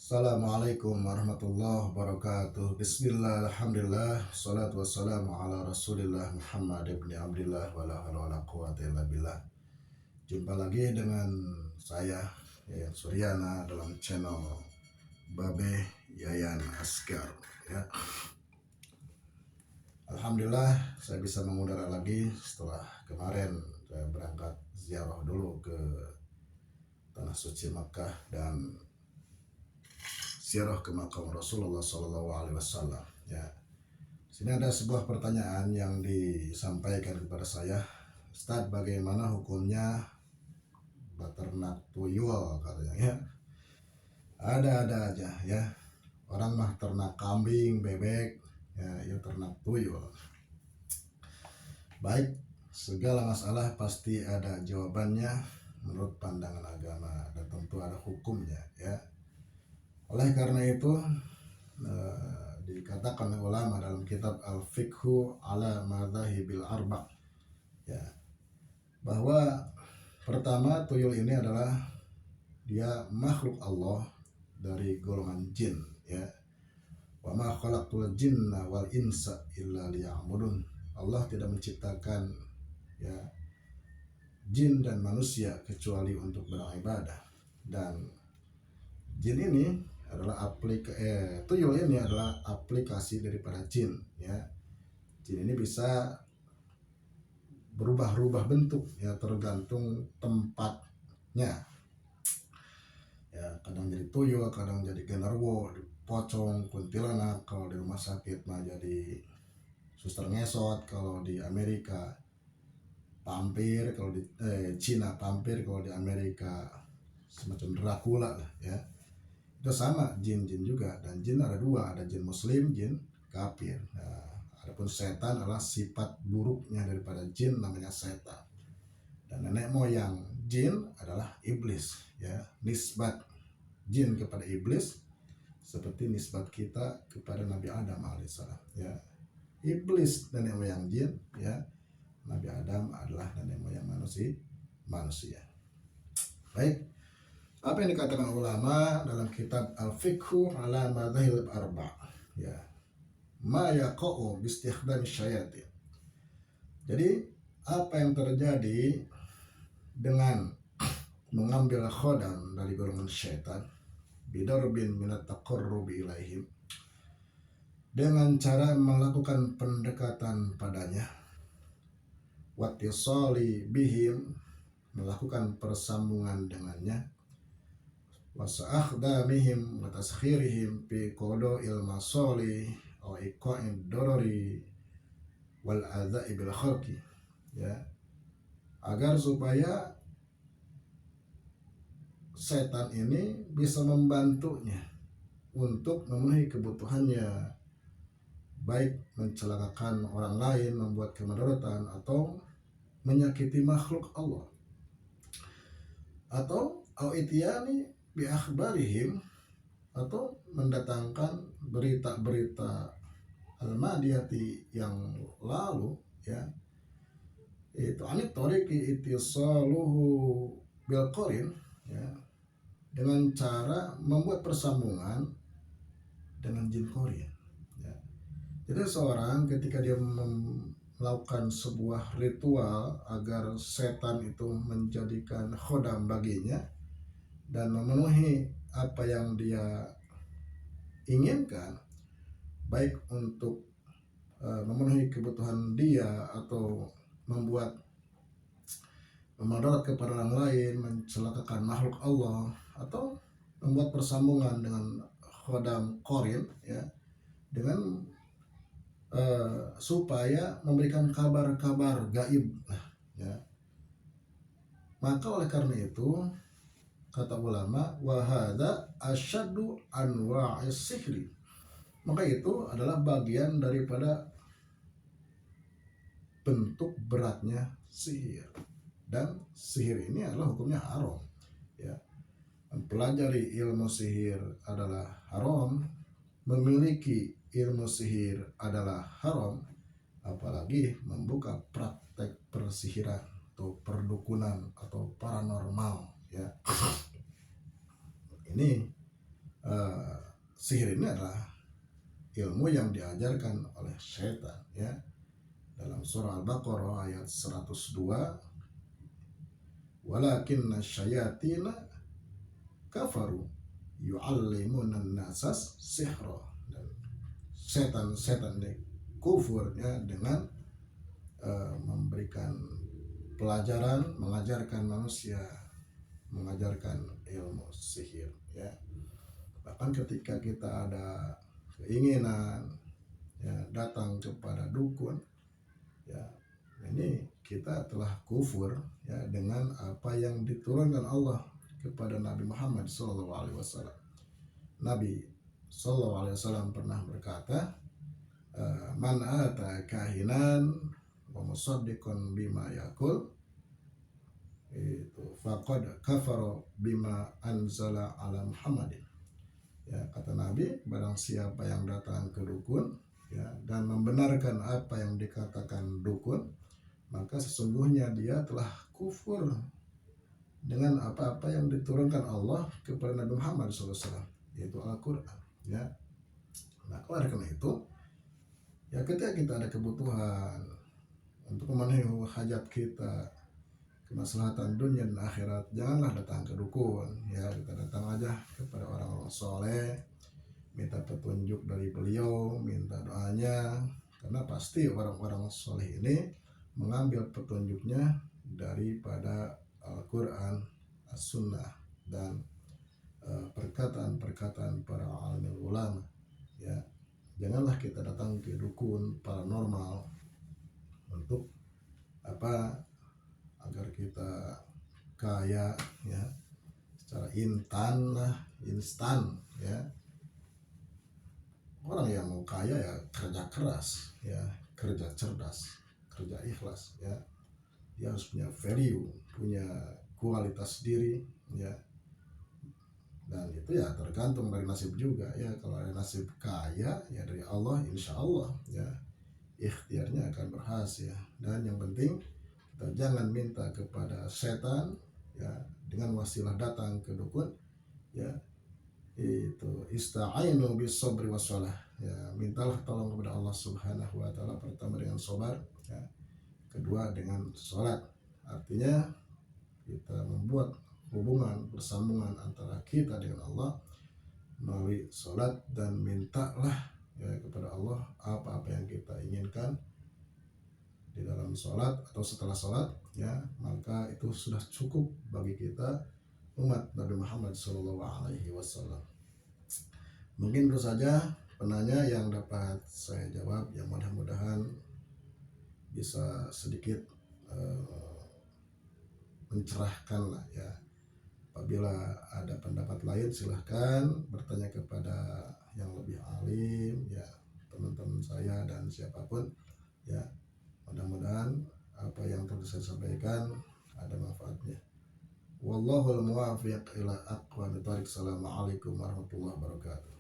Assalamualaikum warahmatullahi wabarakatuh. Bismillah, alhamdulillah, salatu wassalamu ala rasulillah Muhammad ibn Abdillah wa la hawla wa la quwwata illa billah. Jumpa lagi dengan saya Yayan Suryana dalam channel Babe Yayan Asgar ya. Alhamdulillah saya bisa mengudara lagi setelah kemarin saya berangkat ziarah dulu ke Tanah Suci Makkah dan ziarah ke makam Rasulullah SAW. Ya, sini ada sebuah pertanyaan yang disampaikan kepada saya, Ustadz, bagaimana hukumnya beternak tuyul katanya ya. Ada-ada aja ya. Orang mah ternak kambing, bebek, ya ternak tuyul. Baik, segala masalah pasti ada jawabannya menurut pandangan agama dan tentu ada hukumnya ya. Oleh karena itu dikatakan oleh ulama dalam kitab Al-Fiqhu ala Madzahibil Arba' ya, bahwa pertama tuyul ini adalah dia makhluk Allah dari golongan jin ya. Wa ma khalaqtul jinna wal insa illa liya'budun. Allah tidak menciptakan ya jin dan manusia kecuali untuk beribadah. Dan jin ini adalah tuyul ini adalah aplikasi daripada jin ya. Jin ini bisa berubah-ubah bentuk ya tergantung tempatnya ya, kadang jadi tuyul, kadang jadi genderuwo, pocong, kuntilanak. Kalau di rumah sakit mah jadi suster ngesot, kalau di Amerika pampir, kalau di Cina pampir, kalau di Amerika semacam Dracula lah ya. Itu sama jin-jin juga, dan jin ada dua, ada jin muslim, jin kafir. Nah, adapun setan adalah sifat buruknya daripada jin, namanya setan. Dan nenek moyang jin adalah iblis ya. Nisbat jin kepada iblis seperti nisbat kita kepada Nabi Adam alaihissalam ya. Iblis nenek moyang jin ya, Nabi Adam adalah nenek moyang manusia. Baik, apa yang dikatakan ulama dalam kitab Al-Fiqhu ala Madzahibil Arba' ya, ma yaqa'u bistikhdami syayatin. Jadi apa yang terjadi dengan mengambil khodam dari golongan syaitan, bidarbin minat taqarrubi ilaihim, dengan cara melakukan pendekatan padanya, wattisali bihim, melakukan persambungan dengannya, wasa'akhdamihim wa taskhirihim fi qada'il masali aw iqa'id darari wal adza'i bil khalqi ya, agar supaya setan ini bisa membantunya untuk memenuhi kebutuhannya, baik mencelakakan orang lain, membuat kemudaratan, atau menyakiti makhluk Allah, atau itiani bi akhbarihim, atau mendatangkan berita-berita al-madiyati yang lalu ya, itu anit tariqi ittisaluhu bil qarin ya, dengan cara membuat persambungan dengan jin qarin ya. Jadi seorang ketika dia melakukan sebuah ritual agar setan itu menjadikan khodam baginya dan memenuhi apa yang dia inginkan, baik untuk memenuhi kebutuhan dia atau membuat memadarat kepada orang lain, mencelakakan makhluk Allah, atau membuat persambungan dengan khodam qarin ya, dengan supaya memberikan kabar-kabar gaib ya. Maka oleh karena itu kata ulama, wa hadza asyaddu anwa'is sihri, maka itu adalah bagian daripada bentuk beratnya sihir. Dan sihir ini adalah hukumnya haram ya. Mempelajari ilmu sihir adalah haram, memiliki ilmu sihir adalah haram, apalagi membuka praktek persihiran atau perdukunan atau paranormal ya. Ini uh, sihir ini adalah ilmu yang diajarkan oleh setan, ya. Dalam surah Al-Baqarah ayat 102, walakinna syayatina kafaru yu'allimuna an-nasas sihra. Dan setan-setan kufurnya dengan memberikan pelajaran, mengajarkan manusia, mengajarkan ilmu sihir, ya. Bahkan ketika kita ada keinginan, ya, datang kepada dukun, ya, ini kita telah kufur, ya, dengan apa yang diturunkan Allah kepada Nabi Muhammad SAW. Nabi SAW pernah berkata, man ata kahinan wa musaddiqan bima yaqul itu faqad kafara bima anzala ala Muhammadin. Ya, kata Nabi, barang siapa yang datang ke dukun, ya, dan membenarkan apa yang dikatakan dukun, maka sesungguhnya dia telah kufur dengan apa-apa yang diturunkan Allah kepada Nabi Muhammad SAW, yaitu Al-Quran, ya. Nah, oleh karena itu, ya, ketika kita ada kebutuhan untuk memenuhi hajat kita, kemaslahatan dunia dan akhirat, janganlah datang ke dukun, ya. Kita datang aja kepada orang-orang soleh, minta petunjuk dari beliau, minta doanya, karena pasti orang-orang soleh ini mengambil petunjuknya daripada Al-Quran, As-Sunnah, dan perkataan-perkataan para alim ulama, ya. Janganlah kita datang ke dukun paranormal untuk apa? Agar kita kaya, ya, secara instan, ya. Orang yang mau kaya ya kerja keras, ya, kerja cerdas, kerja ikhlas, ya. Dia harus punya value, punya kualitas diri, ya. Dan itu ya tergantung dari nasib juga, ya. Kalau ada nasib kaya, ya dari Allah, insya Allah, ya, ikhtiarnya akan berhasil. Dan yang penting, kita jangan minta kepada setan, ya, dengan wasilah datang ke dukun, ya. Itu ista'inu bis sabri was shalah, ya. Mintalah tolong kepada Allah Subhanahu wa taala, pertama dengan sabar, ya, kedua dengan sholat. Artinya kita membuat hubungan, persambungan antara kita dengan Allah melalui sholat, dan mintalah, ya, kepada Allah apa-apa yang kita inginkan di dalam sholat atau setelah sholat, ya, maka itu sudah cukup bagi kita umat Nabi Muhammad SAW. Mungkin itu saja penanya yang dapat saya jawab, yang mudah-mudahan bisa sedikit mencerahkan lah, ya. Apabila ada pendapat lain, silahkan bertanya kepada yang lebih alim, ya, teman-teman saya dan siapapun, ya. Mudah-mudahan apa yang telah saya sampaikan ada manfaatnya. Wallahul muwaffiq ila aqwamit thoriq. Assalamualaikum warahmatullahi wabarakatuh.